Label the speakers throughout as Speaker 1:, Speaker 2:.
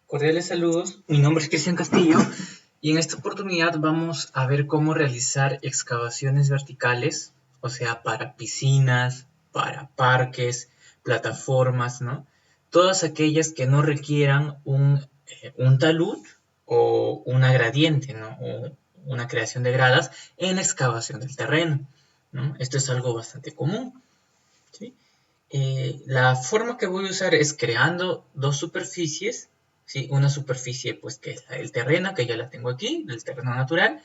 Speaker 1: Cordiales saludos, mi nombre es Cristian Castillo y en esta oportunidad vamos a ver cómo realizar excavaciones verticales, o sea, para piscinas, para parques, plataformas, ¿no? Todas aquellas que no requieran un talud o una gradiente, ¿no? O una creación de gradas en la excavación del terreno, ¿no? Esto es algo bastante común, ¿sí? La forma que voy a usar es creando dos superficies, ¿sí? Una superficie pues que es el terreno, que ya la tengo aquí, el terreno natural,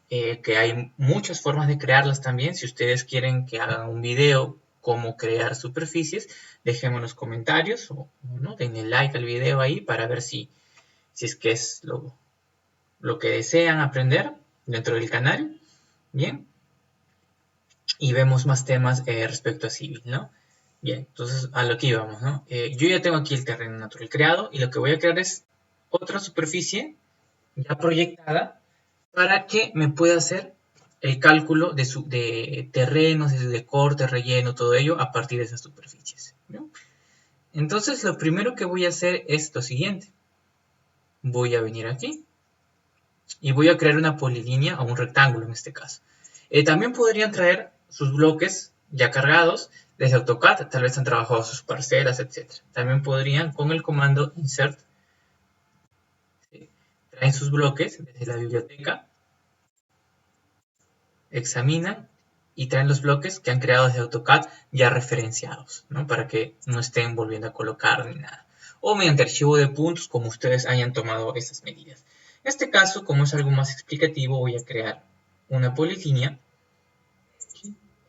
Speaker 1: que hay muchas formas de crearlas también. Si ustedes quieren que haga un video cómo crear superficies, déjenme en los comentarios o ¿no? denle like al video ahí para ver si es que es lo que desean aprender dentro del canal. Bien, y vemos más temas respecto a Civil, ¿no? Bien, entonces a lo que íbamos, ¿no? Yo ya tengo aquí el terreno natural creado y lo que voy a crear es otra superficie ya proyectada para que me pueda hacer el cálculo de terrenos, de corte, relleno, todo ello a partir de esas superficies, ¿no? Entonces lo primero que voy a hacer es lo siguiente. Voy a venir aquí y voy a crear una polilínea o un rectángulo en este caso. También podrían traer sus bloques ya cargados desde AutoCAD, tal vez han trabajado sus parcelas, etc. También podrían con el comando insert, ¿sí? Traen sus bloques desde la biblioteca, examinan y traen los bloques que han creado desde AutoCAD ya referenciados, ¿no? Para que no estén volviendo a colocar ni nada. O mediante archivo de puntos, como ustedes hayan tomado estas medidas. En este caso, como es algo más explicativo, voy a crear una polilínea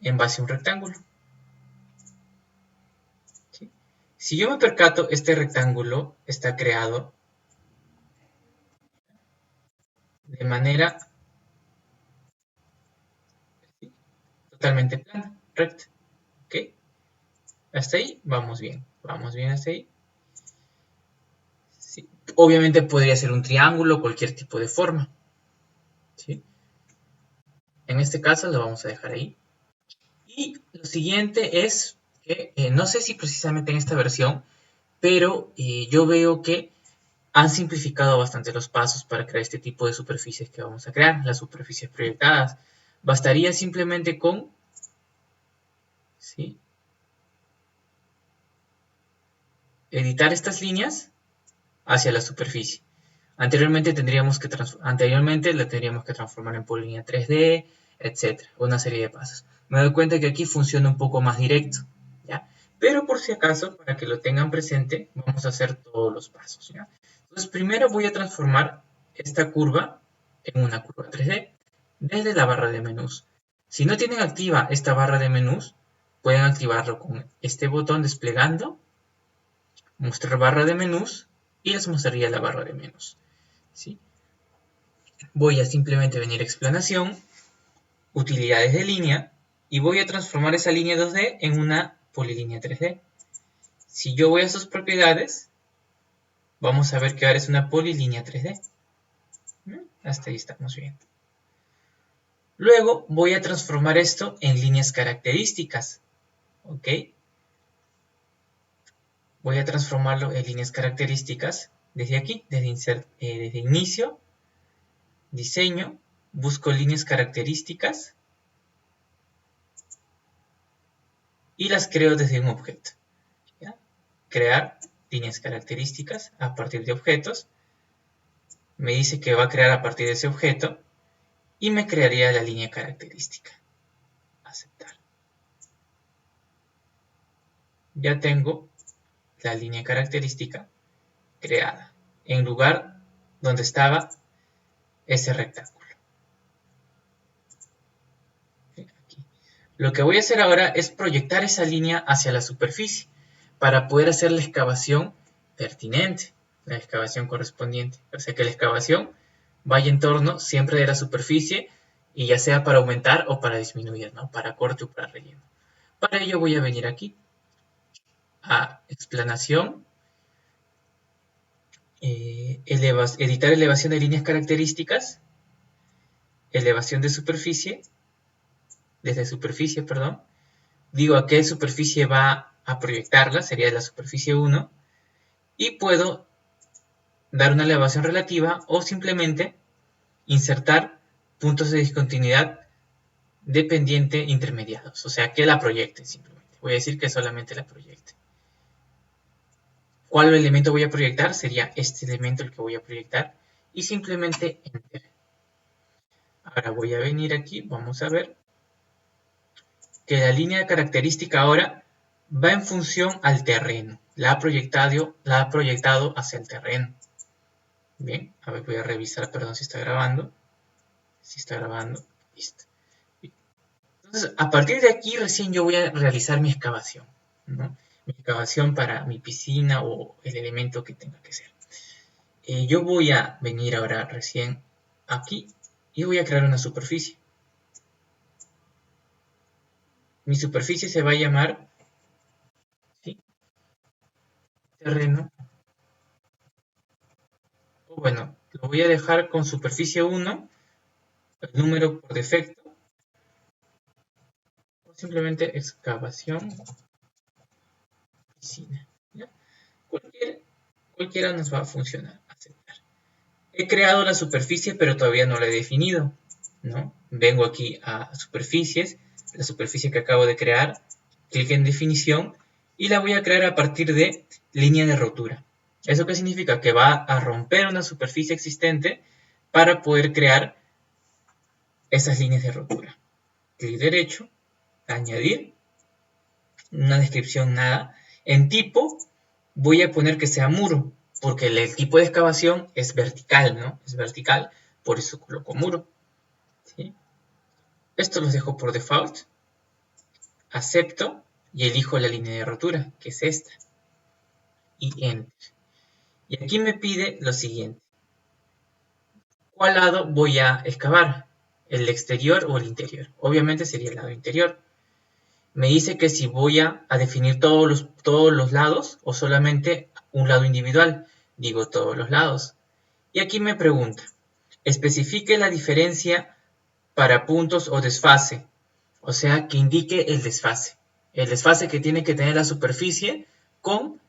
Speaker 1: en base a un rectángulo. ¿Sí? Si yo me percato, este rectángulo está creado de manera ¿sí? totalmente plana, recta. ¿Ok? Hasta ahí vamos bien hasta ahí. ¿Sí? Obviamente podría ser un triángulo, cualquier tipo de forma. ¿Sí? En este caso lo vamos a dejar ahí. Y lo siguiente es que, no sé si precisamente en esta versión, pero yo veo que han simplificado bastante los pasos para crear este tipo de superficies que vamos a crear, las superficies proyectadas. Bastaría simplemente con ¿sí? editar estas líneas hacia la superficie. Anteriormente la tendríamos que transformar en polilínea 3D, etcétera, una serie de pasos. Me doy cuenta que aquí funciona un poco más directo, ¿ya? Pero por si acaso, para que lo tengan presente, vamos a hacer todos los pasos, ¿ya? Entonces, primero voy a transformar esta curva en una curva 3D desde la barra de menús. Si no tienen activa esta barra de menús, pueden activarlo con este botón desplegando, mostrar barra de menús y les mostraría la barra de menús. ¿Sí? Voy a simplemente venir a explanación, utilidades de línea y voy a transformar esa línea 2D en una polilínea 3D. Si yo voy a sus propiedades, vamos a ver que ahora es una polilínea 3D. Hasta ahí estamos bien. Luego voy a transformar esto en líneas características. ¿Ok? Voy a transformarlo en líneas características desde aquí, desde inicio, diseño, busco líneas características y las creo desde un objeto. ¿Ya? Crear líneas características a partir de objetos. Me dice que va a crear a partir de ese objeto y me crearía la línea característica. Aceptar. Ya tengo la línea característica creada en lugar donde estaba ese rectángulo. Aquí. Lo que voy a hacer ahora es proyectar esa línea hacia la superficie para poder hacer la excavación pertinente, la excavación correspondiente. O sea que la excavación vaya en torno siempre de la superficie y ya sea para aumentar o para disminuir, ¿no? Para corte o para relleno. Para ello voy a venir aquí a explanación, editar elevación de líneas características, elevación de superficie, desde superficie, perdón. Digo a qué superficie va a proyectarla, sería la superficie 1, y puedo dar una elevación relativa o simplemente insertar puntos de discontinuidad dependiente intermediados, o sea que la proyecte simplemente. Voy a decir que solamente la proyecte. ¿Cuál elemento voy a proyectar? Sería este elemento el que voy a proyectar y simplemente Enter. Ahora voy a venir aquí, vamos a ver que la línea de característica ahora va en función al terreno. La ha proyectado hacia el terreno. Bien, a ver, voy a revisar, perdón, si está grabando. Si está grabando, listo. Entonces, a partir de aquí recién yo voy a realizar mi excavación, ¿no? Mi excavación para mi piscina o el elemento que tenga que ser. Yo voy a venir ahora recién aquí y voy a crear una superficie. Mi superficie se va a llamar, ¿sí?, terreno. O bueno, lo voy a dejar con superficie 1, el número por defecto, o simplemente excavación piscina. ¿Ya? Cualquiera nos va a funcionar. Aceptar. He creado la superficie, pero todavía no la he definido, ¿no? Vengo aquí a superficies, la superficie que acabo de crear, clic en definición y la voy a crear a partir de línea de rotura. ¿Eso qué significa? Que va a romper una superficie existente para poder crear esas líneas de rotura. Clic derecho, añadir, una descripción nada. En tipo voy a poner que sea muro, porque el tipo de excavación es vertical, ¿no? Es vertical, por eso coloco muro. ¿Sí? Esto los dejo por default. Acepto y elijo la línea de rotura, que es esta. Y Enter. Y aquí me pide lo siguiente. ¿Cuál lado voy a excavar? ¿El exterior o el interior? Obviamente sería el lado interior. Me dice que si voy a definir todos los lados o solamente un lado individual. Digo todos los lados. Y aquí me pregunta, especifique la diferencia para puntos o desfase. O sea, que indique el desfase. El desfase que tiene que tener la superficie con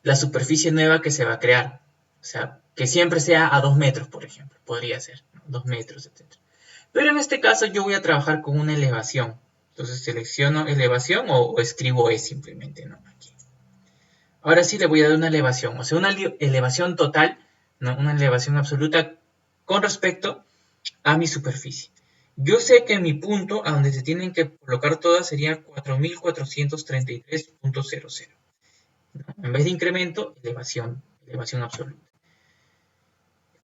Speaker 1: la superficie nueva que se va a crear. O sea, que siempre sea a 2 metros, por ejemplo. Podría ser, ¿no? 2 metros, etc. Pero en este caso yo voy a trabajar con una elevación. Entonces selecciono elevación o escribo E simplemente, ¿no? Aquí. Ahora sí le voy a dar una elevación, o sea, una elevación total, ¿no? Una elevación absoluta con respecto a mi superficie. Yo sé que mi punto a donde se tienen que colocar todas sería 4433.00. ¿No? En vez de incremento, elevación absoluta.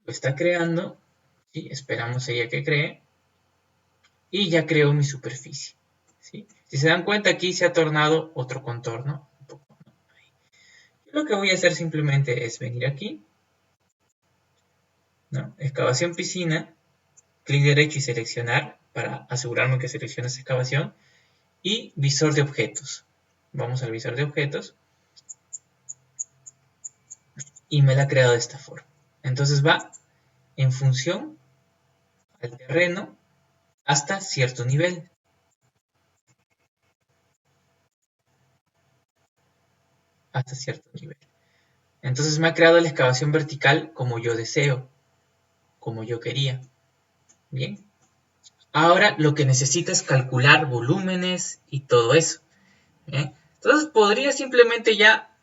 Speaker 1: Lo está creando, ¿sí? Esperamos ella que cree. Y ya creo mi superficie. ¿Sí? Si se dan cuenta, aquí se ha tornado otro contorno. Un poco, ¿no? Lo que voy a hacer simplemente es venir aquí, ¿no? Excavación piscina, clic derecho y seleccionar para asegurarme que seleccione esa excavación. Y visor de objetos. Vamos al visor de objetos. Y me la ha creado de esta forma. Entonces va en función al terreno hasta cierto nivel. Hasta cierto nivel. Entonces me ha creado la excavación vertical como yo deseo, como yo quería. Bien. Ahora lo que necesito es calcular volúmenes y todo eso. ¿Eh? Entonces podría simplemente ya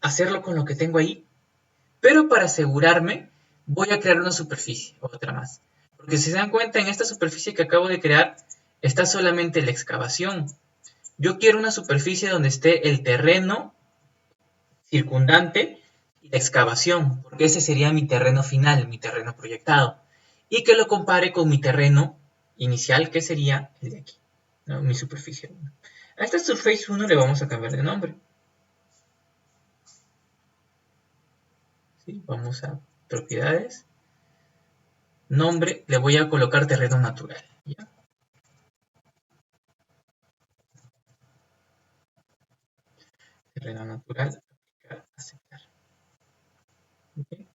Speaker 1: hacerlo con lo que tengo ahí, pero para asegurarme voy a crear una superficie, otra más. Porque si se dan cuenta, en esta superficie que acabo de crear está solamente la excavación. Yo quiero una superficie donde esté el terreno circundante y la excavación, porque ese sería mi terreno final, mi terreno proyectado. Y que lo compare con mi terreno inicial, que sería el de aquí, ¿no? Mi superficie 1. A esta surface 1 le vamos a cambiar de nombre. ¿Sí? Vamos a propiedades. Nombre, le voy a colocar terreno natural. ¿Ya? Terreno natural, aplicar, aceptar. ¿Okay?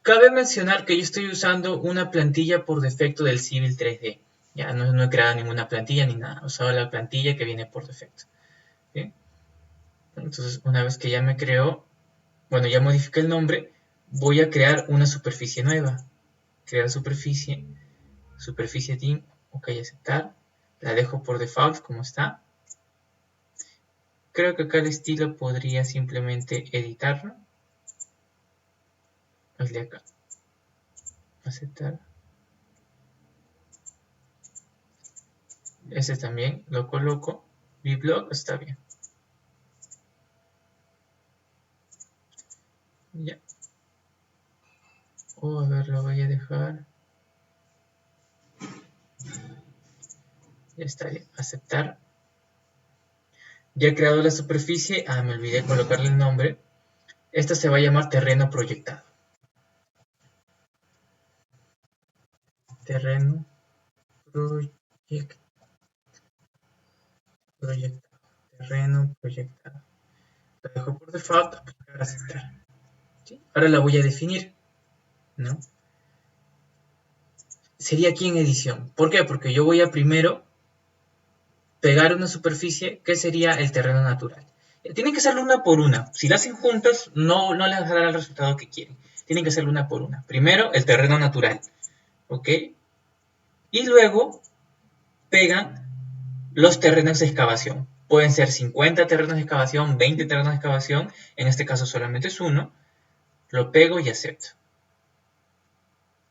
Speaker 1: Cabe mencionar que yo estoy usando una plantilla por defecto del Civil 3D. Ya no he creado ninguna plantilla ni nada. He usado la plantilla que viene por defecto. ¿Sí? Entonces, una vez que ya me creó, bueno, ya modifiqué el nombre, voy a crear una superficie nueva. Crear superficie, superficie team, ok, aceptar. La dejo por default como está. Creo que acá el estilo podría simplemente editarlo. Hazle acá, aceptar. Ese también lo coloco. Vblog está bien. Ya. A ver, lo voy a dejar. Ya está bien. Aceptar. Ya he creado la superficie. Me olvidé colocarle el nombre. Esta se va a llamar terreno proyectado. Terreno proyectado. Terreno proyectado. Lo dejo por default. Aplicar, aceptar. ¿Sí? Ahora la voy a definir, ¿no? Sería aquí en edición. ¿Por qué? Porque yo voy a primero pegar una superficie que sería el terreno natural. Tienen que hacerlo una por una. Si la hacen juntas, no les dará el resultado que quieren. Tienen que hacerlo una por una. Primero, el terreno natural. ¿Ok? Y luego pegan los terrenos de excavación. Pueden ser 50 terrenos de excavación, 20 terrenos de excavación. En este caso solamente es uno. Lo pego y acepto.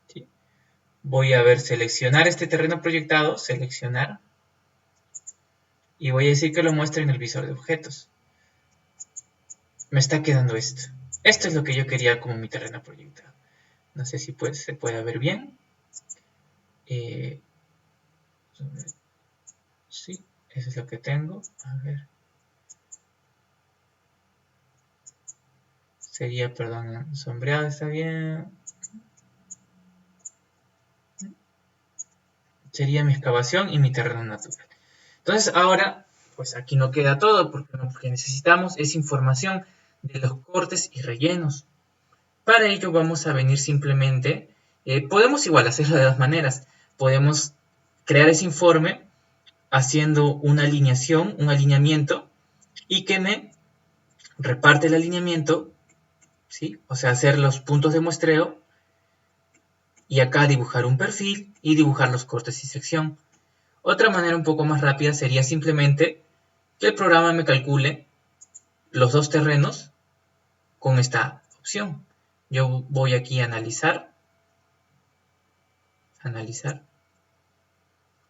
Speaker 1: ¿Sí? Voy a ver, seleccionar este terreno proyectado. Seleccionar. Y voy a decir que lo muestre en el visor de objetos. Me está quedando esto. Esto es lo que yo quería como mi terreno proyectado. No sé si se puede ver bien. Sí, eso es lo que tengo. A ver. Sería, perdón, sombreado, está bien. Sería mi excavación y mi terreno natural. Entonces ahora, pues aquí no queda todo, porque lo que necesitamos es información de los cortes y rellenos. Para ello vamos a venir simplemente, podemos igual hacerlo de dos maneras. Podemos crear ese informe haciendo una alineación, un alineamiento, y que me reparte el alineamiento, ¿sí? O sea, hacer los puntos de muestreo, y acá dibujar un perfil y dibujar los cortes y sección. Otra manera un poco más rápida sería simplemente que el programa me calcule los dos terrenos con esta opción. Yo voy aquí a analizar,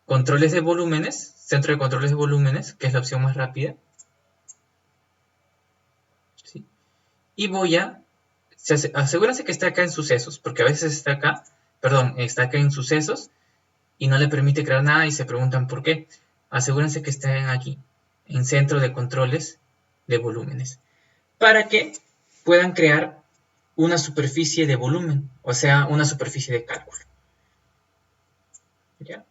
Speaker 1: controles de volúmenes, centro de controles de volúmenes, que es la opción más rápida, ¿sí? Y voy a, asegúrense que está acá en sucesos, porque a veces está acá, está acá en sucesos y no le permite crear nada y se preguntan por qué. Asegúrense que estén aquí, en centro de controles de volúmenes, para que puedan crear una superficie de volumen, o sea, una superficie de cálculo. ¿Ya?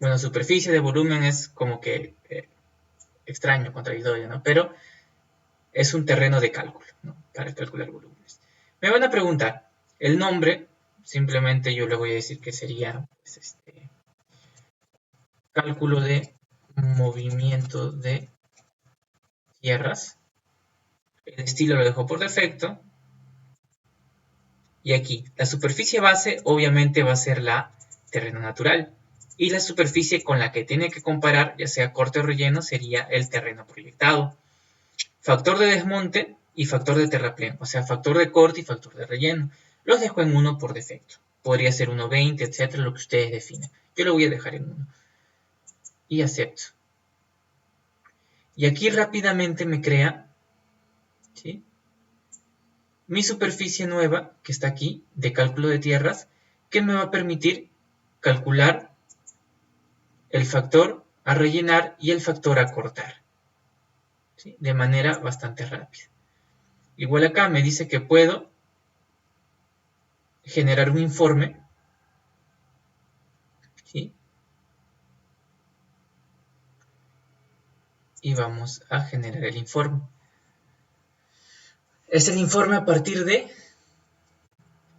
Speaker 1: Bueno, superficie de volumen es como que extraño, contradictorio, ¿no? Pero es un terreno de cálculo, ¿no? Para calcular volúmenes. Me van a preguntar, el nombre, simplemente yo le voy a decir que sería pues, cálculo de movimiento de tierras. El estilo lo dejo por defecto. Y aquí, la superficie base obviamente va a ser la terreno natural. Y la superficie con la que tiene que comparar, ya sea corte o relleno, sería el terreno proyectado. Factor de desmonte y factor de terraplén, o sea, factor de corte y factor de relleno. Los dejo en 1 por defecto. Podría ser 1.20, etcétera, lo que ustedes definen. Yo lo voy a dejar en 1. Y acepto. Y aquí rápidamente me crea, ¿sí?, mi superficie nueva, que está aquí, de cálculo de tierras, que me va a permitir calcular el factor a rellenar y el factor a cortar, ¿sí?, de manera bastante rápida. Igual acá me dice que puedo generar un informe, ¿sí?, y vamos a generar el informe. Es el informe a partir de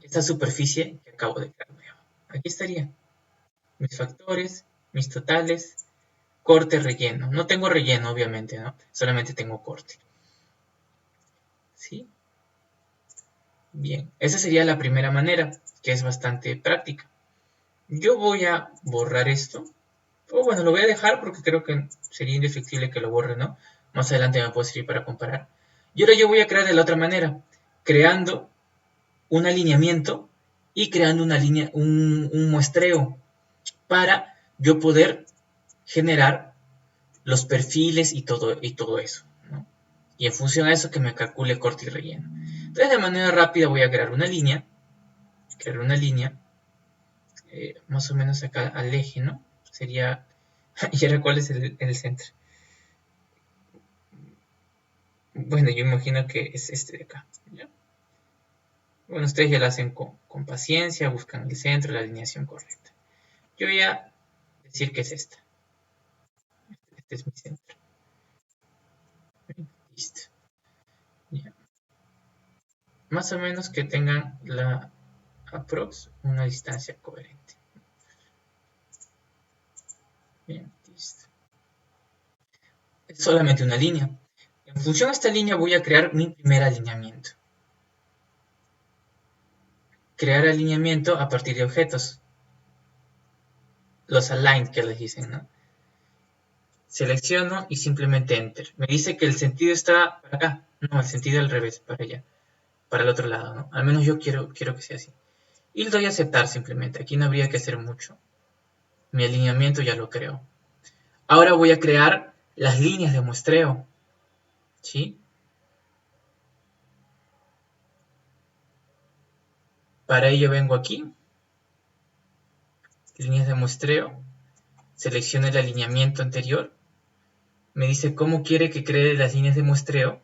Speaker 1: esta superficie que acabo de crear nueva. Aquí estaría mis factores, mis totales, corte, relleno. No tengo relleno, obviamente, ¿no? Solamente tengo corte. ¿Sí? Bien, esa sería la primera manera, que es bastante práctica. Yo voy a borrar esto. O bueno, lo voy a dejar porque creo que sería indefectible que lo borre, ¿no? Más adelante me puede servir para comparar. Y ahora yo voy a crear de la otra manera, creando un alineamiento y creando una línea, un muestreo para yo poder generar los perfiles y todo eso, ¿no? Y en función a eso que me calcule corte y relleno. Entonces de manera rápida voy a crear una línea, más o menos acá al eje, ¿no? Sería, y ahora cuál es el centro. Bueno, yo imagino que es este de acá, ¿ya? Bueno, ustedes ya lo hacen con paciencia, buscan el centro, la alineación correcta. Yo voy a decir que es esta. Este es mi centro. Listo. Ya. Más o menos que tengan la aprox una distancia coherente. Bien, listo. Es solamente una línea. En función a esta línea voy a crear mi primer alineamiento. Crear alineamiento a partir de objetos. Los aligned que les dicen, ¿no? Selecciono y simplemente enter. Me dice que el sentido está para acá. No, el sentido al revés, para allá. Para el otro lado, ¿no? Al menos yo quiero que sea así. Y le doy a aceptar simplemente. Aquí no habría que hacer mucho. Mi alineamiento ya lo creo. Ahora voy a crear las líneas de muestreo. ¿Sí? Para ello vengo aquí. Líneas de muestreo. Selecciono el alineamiento anterior. Me dice cómo quiere que cree las líneas de muestreo.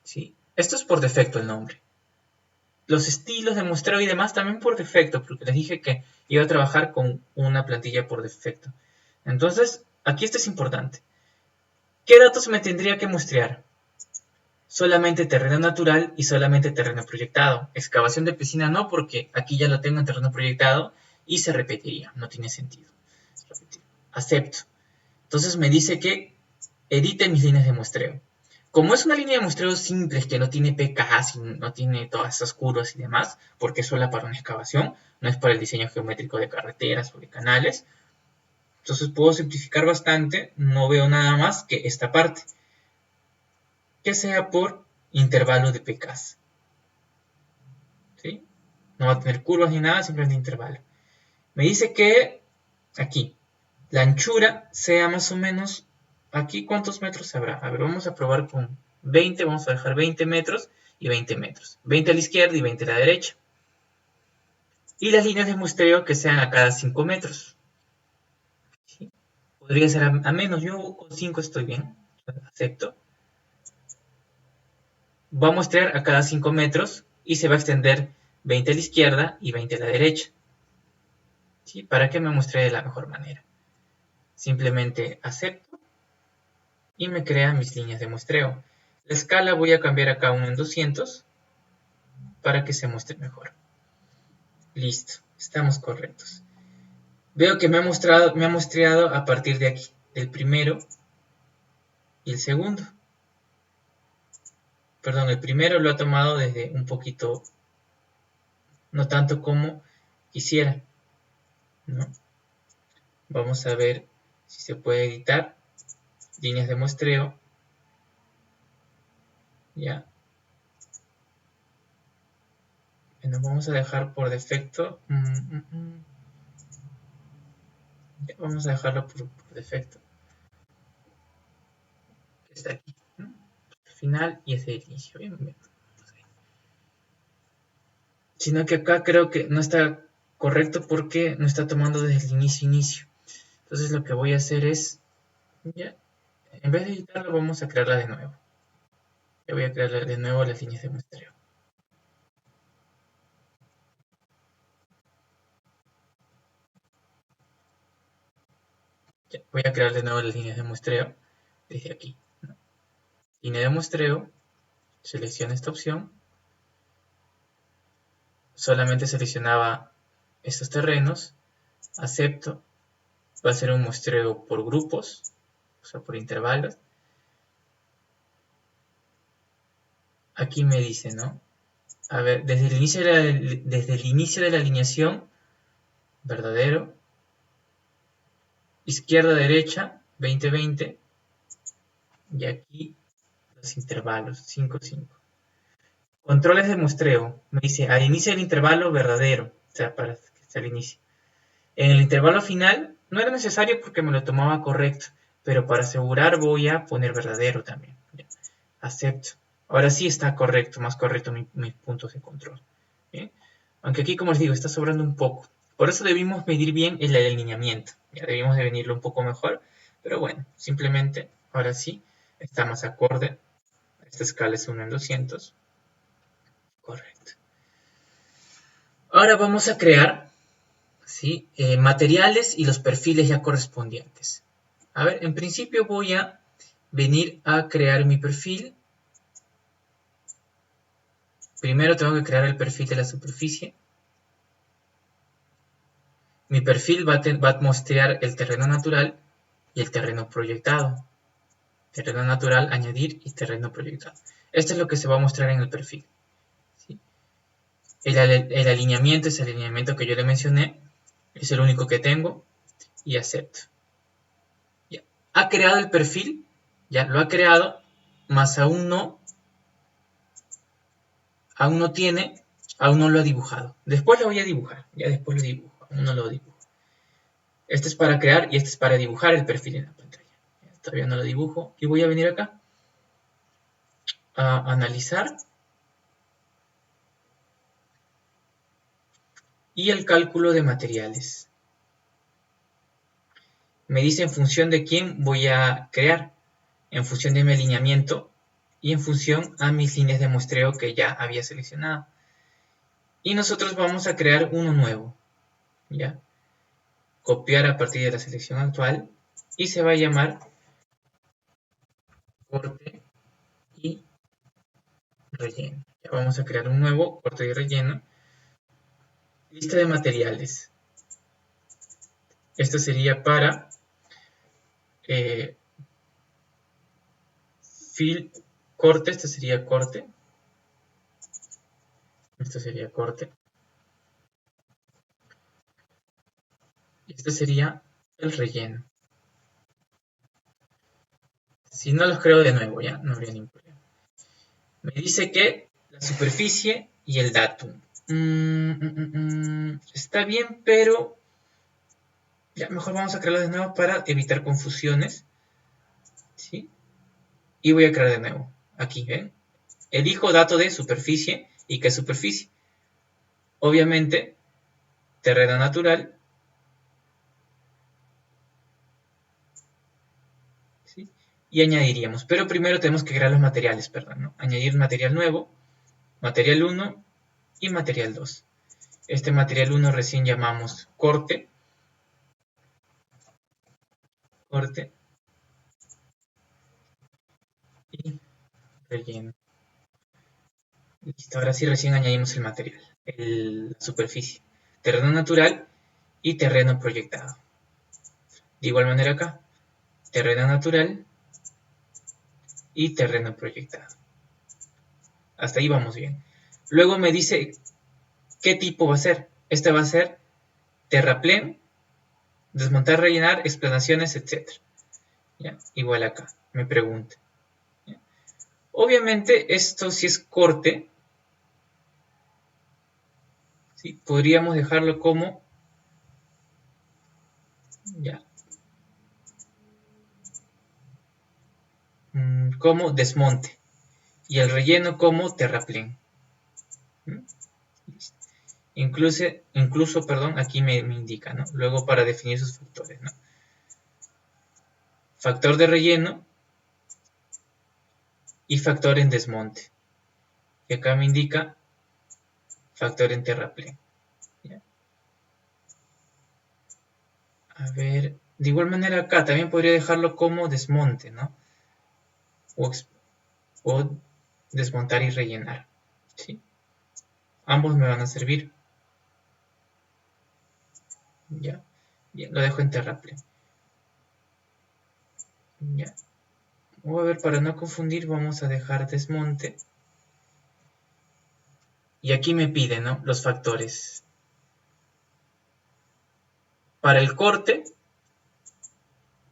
Speaker 1: ¿Sí? Esto es por defecto el nombre. Los estilos de muestreo y demás también por defecto, porque les dije que iba a trabajar con una plantilla por defecto. Entonces, aquí esto es importante. ¿Qué datos me tendría que muestrear? Solamente terreno natural y solamente terreno proyectado. Excavación de piscina no, porque aquí ya lo tengo en terreno proyectado y se repetiría. No tiene sentido. Acepto. Entonces me dice que edite mis líneas de muestreo. Como es una línea de muestreo simple, que no tiene PKs y no tiene todas esas curvas y demás, porque es sola para una excavación, no es para el diseño geométrico de carreteras o de canales, entonces puedo simplificar bastante, no veo nada más que esta parte, que sea por intervalo de PKs. ¿Sí? No va a tener curvas ni nada, simplemente intervalo. Me dice que aquí, la anchura sea más o menos, aquí cuántos metros habrá. A ver, vamos a probar con 20, vamos a dejar 20 metros y 20 metros. 20 a la izquierda y 20 a la derecha. Y las líneas de muestreo que sean a cada 5 metros. ¿Sí? Podría ser a menos, yo con 5 estoy bien, acepto. Va a muestrear a cada 5 metros y se va a extender 20 a la izquierda y 20 a la derecha. ¿Sí? Para que me muestre de la mejor manera. Simplemente acepto y me crea mis líneas de muestreo. La escala voy a cambiar acá uno en 200 para que se muestre mejor. Listo, estamos correctos. Veo que me ha muestreado a partir de aquí, del primero y el segundo. Perdón, el primero lo ha tomado desde un poquito, no tanto como quisiera, ¿no? Vamos a ver si se puede editar. Líneas de muestreo. Ya. Bueno, vamos a dejar por defecto. Ya, vamos a dejarlo por defecto. Está aquí, ¿no? El final y es el inicio. Bien, bien. Sino que acá creo que no está correcto porque no está tomando desde el inicio. Entonces lo que voy a hacer es, ya, en vez de editarlo vamos a crearla de nuevo. Yo voy a crear de nuevo las líneas de muestreo. Ya, voy a crear de nuevo las líneas de muestreo desde aquí, ¿no? Línea de muestreo, selecciono esta opción, solamente seleccionaba estos terrenos, acepto, va a ser un muestreo por grupos, o sea, por intervalos. Aquí me dice, ¿no? A ver, desde el inicio de la alineación, verdadero. Izquierda, derecha, 20-20. Y aquí los intervalos, 5-5. Controles de muestreo. Me dice, al inicio del intervalo, verdadero. O sea, para que esté al inicio. En el intervalo final, no era necesario porque me lo tomaba correcto. Pero para asegurar voy a poner verdadero también. Ya. Acepto. Ahora sí está correcto, más correcto mis puntos de control. ¿Bien? Aunque aquí, como les digo, está sobrando un poco. Por eso debimos medir bien el alineamiento. Ya debimos de venirlo un poco mejor. Pero bueno, simplemente, ahora sí, está más acorde. Esta escala es 1 en 200. Correcto. Ahora vamos a crear, ¿sí? Materiales y los perfiles ya correspondientes. A ver, en principio voy a venir a crear mi perfil. Primero tengo que crear el perfil de la superficie. Mi perfil va a mostrar el terreno natural y el terreno proyectado. Terreno natural, añadir y terreno proyectado. Esto es lo que se va a mostrar en el perfil. ¿Sí? El alineamiento es el alineamiento que yo le mencioné. Es el único que tengo y acepto. Ya. Ha creado el perfil, ya lo ha creado, más aún no tiene, aún no lo ha dibujado. Después lo voy a dibujar, ya después lo dibujo, aún no lo dibujo. Este es para crear y este es para dibujar el perfil en la pantalla. Todavía no lo dibujo y voy a venir acá a analizar y el cálculo de materiales. Me dice en función de quién voy a crear, en función de mi alineamiento y en función a mis líneas de muestreo que ya había seleccionado. Y nosotros vamos a crear uno nuevo, ¿ya? Copiar a partir de la selección actual y se va a llamar corte y relleno. Ya vamos a crear un nuevo corte y relleno. Lista de materiales. Esto sería para corte, este sería corte. Esto sería corte. Y este sería el relleno. Si no los creo de nuevo, ya no habría ningún problema. Me dice que la superficie y el datum. Está bien, pero ya mejor vamos a crearlo de nuevo para evitar confusiones. ¿Sí? Y voy a crear de nuevo. Aquí, ¿ven? Elijo dato de superficie y qué superficie. Obviamente, terreno natural. ¿Sí? Y añadiríamos. Pero primero tenemos que crear los materiales, perdón, ¿no? Añadir material nuevo, material 1 y material 2. Este material 1 recién llamamos corte. Corte. Y relleno. Listo, ahora sí recién añadimos el material, la superficie, terreno natural y terreno proyectado. De igual manera acá, terreno natural y terreno proyectado. Hasta ahí vamos bien. Luego me dice qué tipo va a ser. Este va a ser terraplén, desmontar, rellenar, explanaciones, etc. ¿Ya? Igual acá, me pregunta. ¿Ya? Obviamente esto si es corte, ¿sí? Podríamos dejarlo como ya, como desmonte y el relleno como terraplén. Incluso, perdón, aquí me indica, ¿no? Luego para definir sus factores, ¿no? Factor de relleno y factor en desmonte. Y acá me indica factor en terraplén. ¿Ya? A ver, de igual manera acá también podría dejarlo como desmonte, ¿no? O desmontar y rellenar. ¿Sí? Ambos me van a servir. ¿Ya? Bien, lo dejo en terraplén. ¿Ya? O a ver, para no confundir, vamos a dejar desmonte. Y aquí me pide, ¿no?, los factores. Para el corte,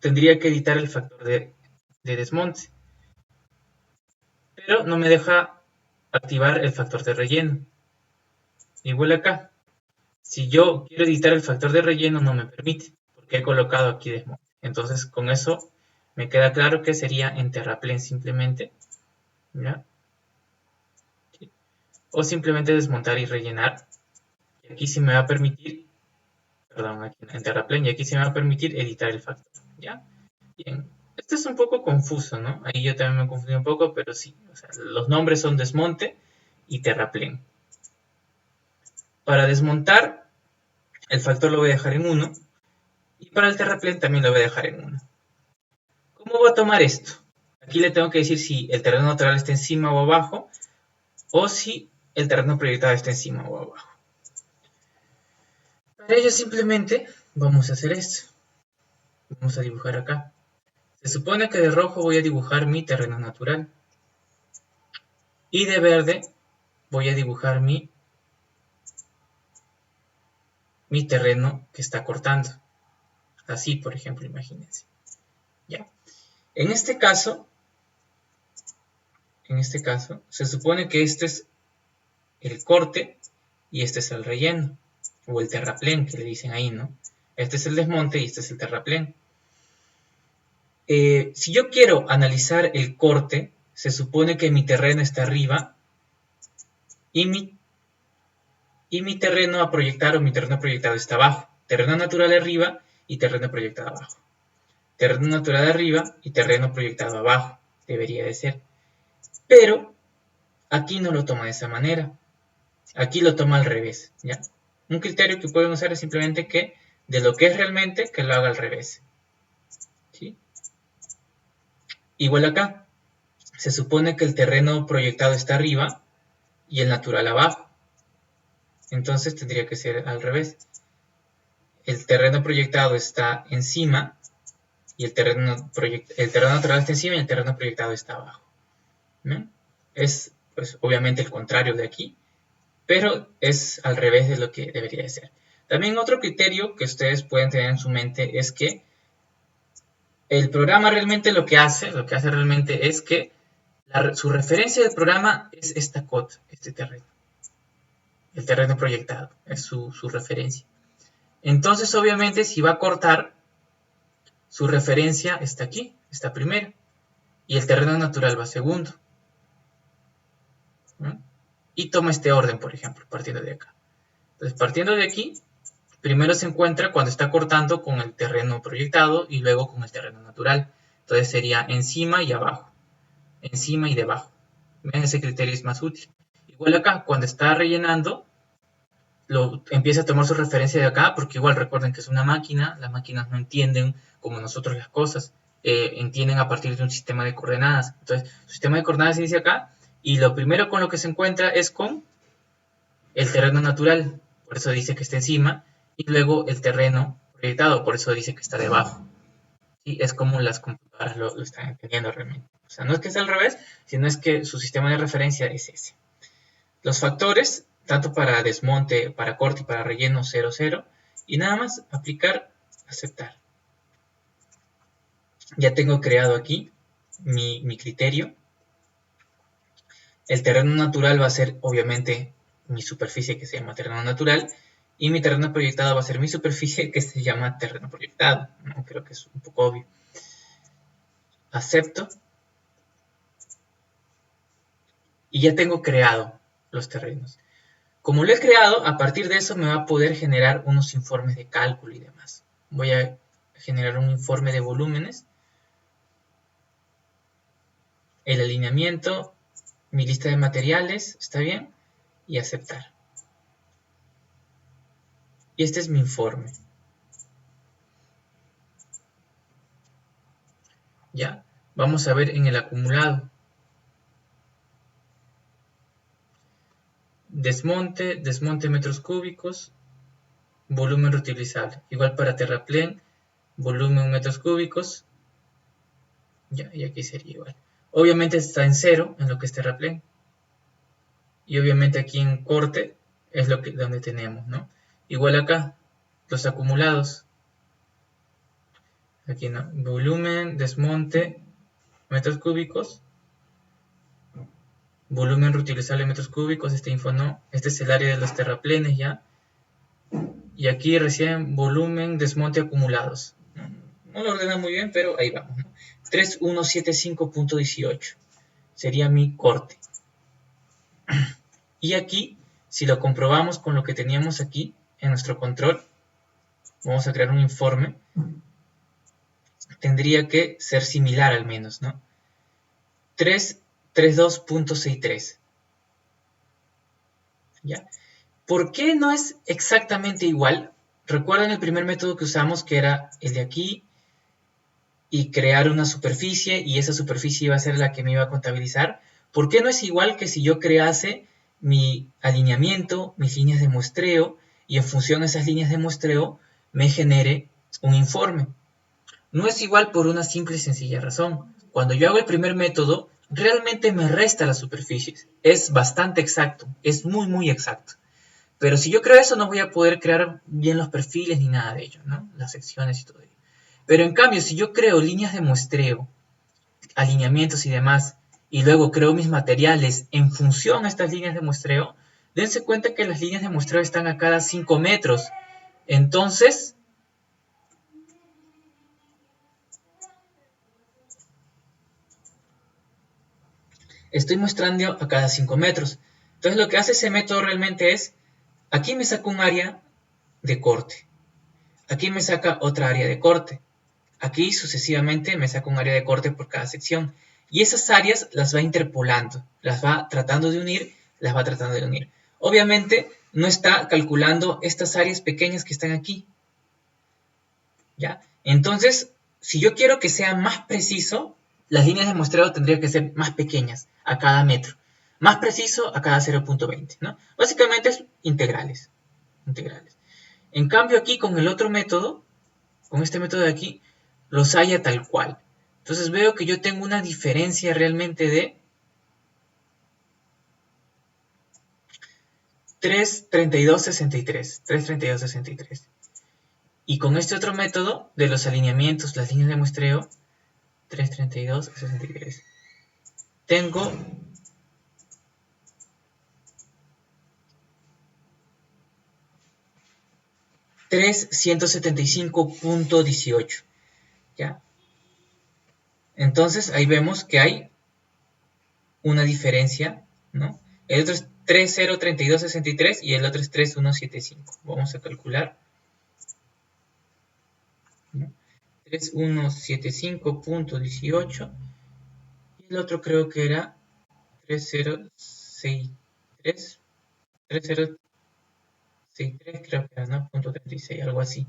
Speaker 1: tendría que editar el factor de desmonte. Pero no me deja activar el factor de relleno. Igual acá. Si yo quiero editar el factor de relleno, no me permite, porque he colocado aquí desmonte. Entonces, con eso me queda claro que sería en terraplén simplemente, ¿ya? ¿Sí? O simplemente desmontar y rellenar. Y aquí sí me va a permitir, perdón, aquí en terraplén, y aquí sí me va a permitir editar el factor, ¿ya? Bien. Esto es un poco confuso, ¿no? Ahí yo también me confundí un poco, pero sí. O sea, los nombres son desmonte y terraplén. Para desmontar, el factor lo voy a dejar en 1. Y para el terraplén también lo voy a dejar en 1. ¿Cómo voy a tomar esto? Aquí le tengo que decir si el terreno natural está encima o abajo, o si el terreno proyectado está encima o abajo. Para ello simplemente vamos a hacer esto. Vamos a dibujar acá. Se supone que de rojo voy a dibujar mi terreno natural. Y de verde voy a dibujar mi terreno que está cortando. Así, por ejemplo, imagínense. ¿Ya? En este caso, se supone que este es el corte y este es el relleno, o el terraplén, que le dicen ahí, ¿no? Este es el desmonte y este es el terraplén. Si yo quiero analizar el corte, se supone que mi terreno está arriba y mi terreno a proyectar o mi terreno proyectado está abajo. Terreno natural arriba y terreno proyectado abajo. Terreno natural arriba y terreno proyectado abajo. Debería de ser. Pero aquí no lo toma de esa manera. Aquí lo toma al revés, ¿ya? Un criterio que pueden usar es simplemente que de lo que es realmente, que lo haga al revés. ¿Sí? Igual acá. Se supone que el terreno proyectado está arriba y el natural abajo. Entonces tendría que ser al revés. El terreno proyectado está encima y el terreno natural está encima y el terreno proyectado está abajo. ¿No? Es, pues, obviamente el contrario de aquí, pero es al revés de lo que debería de ser. También otro criterio que ustedes pueden tener en su mente es que el programa realmente lo que hace realmente es que su referencia del programa es esta cota, este terreno. El terreno proyectado es su referencia. Entonces, obviamente, si va a cortar, su referencia está aquí, está primero, y el terreno natural va segundo. ¿No? Y toma este orden, por ejemplo, partiendo de acá. Entonces, partiendo de aquí, primero se encuentra cuando está cortando con el terreno proyectado y luego con el terreno natural. Entonces sería encima y abajo, encima y debajo. Ese criterio es más útil. Igual acá, cuando está rellenando, empieza a tomar su referencia de acá, porque igual recuerden que es una máquina, las máquinas no entienden como nosotros las cosas, entienden a partir de un sistema de coordenadas. Entonces, su sistema de coordenadas se inicia acá, y lo primero con lo que se encuentra es con el terreno natural, por eso dice que está encima, y luego el terreno proyectado, por eso dice que está debajo. ¿Sí? Es como las computadoras lo están entendiendo realmente. O sea, no es que sea al revés, sino es que su sistema de referencia es ese. Los factores, tanto para desmonte, para corte y para relleno, 0, 0. Y nada más aplicar, aceptar. Ya tengo creado aquí mi criterio. El terreno natural va a ser, obviamente, mi superficie que se llama terreno natural. Y mi terreno proyectado va a ser mi superficie que se llama terreno proyectado. ¿No? Creo que es un poco obvio. Acepto. Y ya tengo creado los terrenos. Como lo he creado, a partir de eso me va a poder generar unos informes de cálculo y demás. Voy a generar un informe de volúmenes, el alineamiento, mi lista de materiales, ¿está bien? Y aceptar. Y este es mi informe. Ya, vamos a ver en el acumulado. Desmonte metros cúbicos, volumen reutilizable. Igual para terraplén, volumen metros cúbicos. Ya, y aquí sería igual. Obviamente está en 0 en lo que es terraplén. Y obviamente aquí en corte es donde tenemos, ¿no? Igual acá, los acumulados. Aquí, ¿no? Volumen, desmonte, metros cúbicos. Volumen reutilizable metros cúbicos, este info no. Este es el área de los terraplenes ya. Y aquí recién volumen, desmonte, acumulados. No lo ordena muy bien, pero ahí vamos, ¿no? 3175.18 sería mi corte. Y aquí, si lo comprobamos con lo que teníamos aquí en nuestro control, vamos a crear un informe, tendría que ser similar al menos, ¿no? 332.63. ¿Ya? ¿Por qué no es exactamente igual? Recuerden el primer método que usamos, que era el de aquí, y crear una superficie, y esa superficie iba a ser la que me iba a contabilizar. ¿Por qué no es igual que si yo crease mi alineamiento, mis líneas de muestreo, y en función de esas líneas de muestreo me genere un informe? No es igual por una simple y sencilla razón. Cuando yo hago el primer método, realmente me resta las superficies. Es bastante exacto, es muy exacto. Pero si yo creo eso, no voy a poder crear bien los perfiles ni nada de ello, ¿no? Las secciones y todo ello. Pero en cambio, si yo creo líneas de muestreo, alineamientos y demás, y luego creo mis materiales en función a estas líneas de muestreo, dense cuenta que las líneas de muestreo están a cada 5 metros. Entonces, estoy mostrando a cada 5 metros. Entonces, lo que hace ese método realmente es, aquí me saca un área de corte. Aquí me saca otra área de corte. Aquí sucesivamente me saca un área de corte por cada sección. Y esas áreas las va interpolando, las va tratando de unir, las va tratando de unir. Obviamente no está calculando estas áreas pequeñas que están aquí. ¿Ya? Entonces, si yo quiero que sea más preciso, las líneas de muestreo tendrían que ser más pequeñas a cada metro. Más preciso a cada 0.20, ¿no? Básicamente es integrales. En cambio aquí con el otro método, con este método de aquí, los halla tal cual. Entonces veo que yo tengo una diferencia realmente de 332.63. Y con este otro método de los alineamientos, las líneas de muestreo, 332.63. Tengo 375.18. ¿Ya? Entonces ahí vemos que hay una diferencia, ¿no? El otro es 3032.63 y el otro es 3175. Vamos a calcular, ¿no? 3175.18 y el otro creo que era 3063, 3063 creo que era, ¿no? .36, algo así.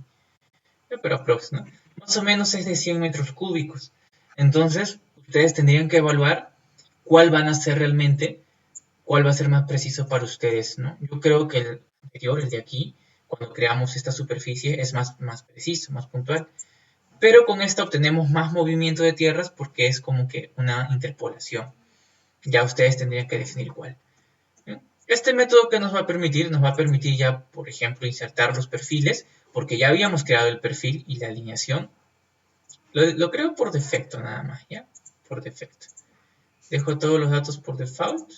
Speaker 1: Pero aprox, ¿no? Más o menos es de 100 metros cúbicos. Entonces, ustedes tendrían que evaluar cuál van a ser realmente, cuál va a ser más preciso para ustedes, ¿no? Yo creo que el anterior, el de aquí, cuando creamos esta superficie, es más preciso, más puntual. Pero con esta obtenemos más movimiento de tierras porque es como que una interpolación. Ya ustedes tendrían que definir cuál. Este método que nos va a permitir ya, por ejemplo, insertar los perfiles, porque ya habíamos creado el perfil y la alineación. Lo creo por defecto nada más, ¿ya? Por defecto. Dejo todos los datos por default.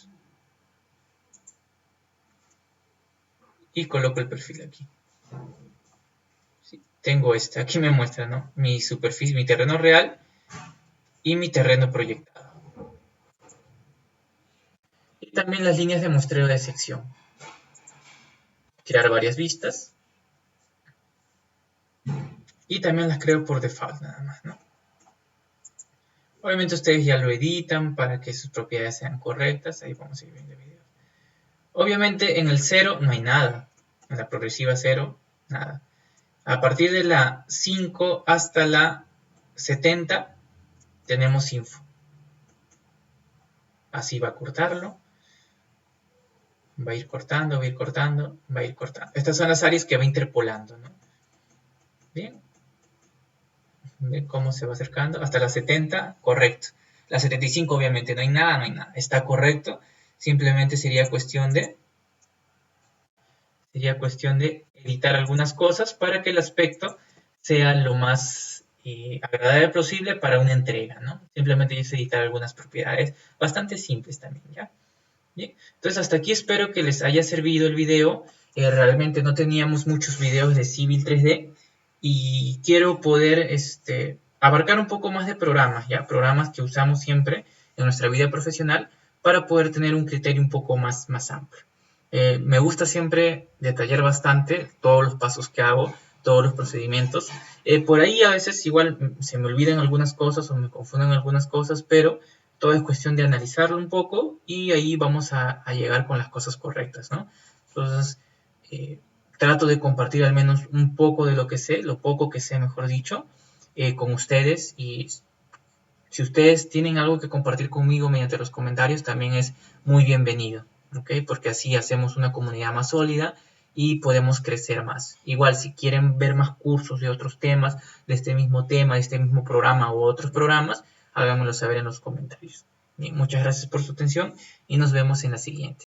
Speaker 1: Y coloco el perfil aquí. Sí, tengo aquí me muestra, ¿no? Mi superficie, mi terreno real y mi terreno proyectado. Y también las líneas de muestreo de sección. Crear varias vistas. Y también las creo por default nada más, ¿no? Obviamente ustedes ya lo editan para que sus propiedades sean correctas. Ahí vamos a ir viendo el video. Obviamente en el 0 no hay nada. En la progresiva 0, nada. A partir de la 5 hasta la 70 tenemos info. Así va a cortarlo. Va a ir cortando, va a ir cortando, va a ir cortando. Estas son las áreas que va interpolando, ¿no? Bien. ¿Ven cómo se va acercando? Hasta la 70, correcto. La 75 obviamente no hay nada, está correcto. simplemente sería cuestión de editar algunas cosas para que el aspecto sea lo más agradable posible para una entrega, ¿no? Simplemente es editar algunas propiedades bastante simples también, ¿ya? Bien, entonces hasta aquí espero que les haya servido el video. Realmente no teníamos muchos videos de Civil 3D y quiero poder abarcar un poco más de programas, ¿ya? Programas que usamos siempre en nuestra vida profesional para poder tener un criterio un poco más amplio. Me gusta siempre detallar bastante todos los pasos que hago, todos los procedimientos. Por ahí a veces igual se me olvidan algunas cosas o me confunden algunas cosas, pero todo es cuestión de analizarlo un poco y ahí vamos a llegar con las cosas correctas, ¿no? Entonces, trato de compartir al menos un poco de lo que sé, lo poco que sé, mejor dicho, con ustedes y si ustedes tienen algo que compartir conmigo mediante los comentarios, también es muy bienvenido, ¿ok? Porque así hacemos una comunidad más sólida y podemos crecer más. Igual, si quieren ver más cursos de otros temas, de este mismo tema, de este mismo programa u otros programas, háganmelo saber en los comentarios. Bien, muchas gracias por su atención y nos vemos en la siguiente.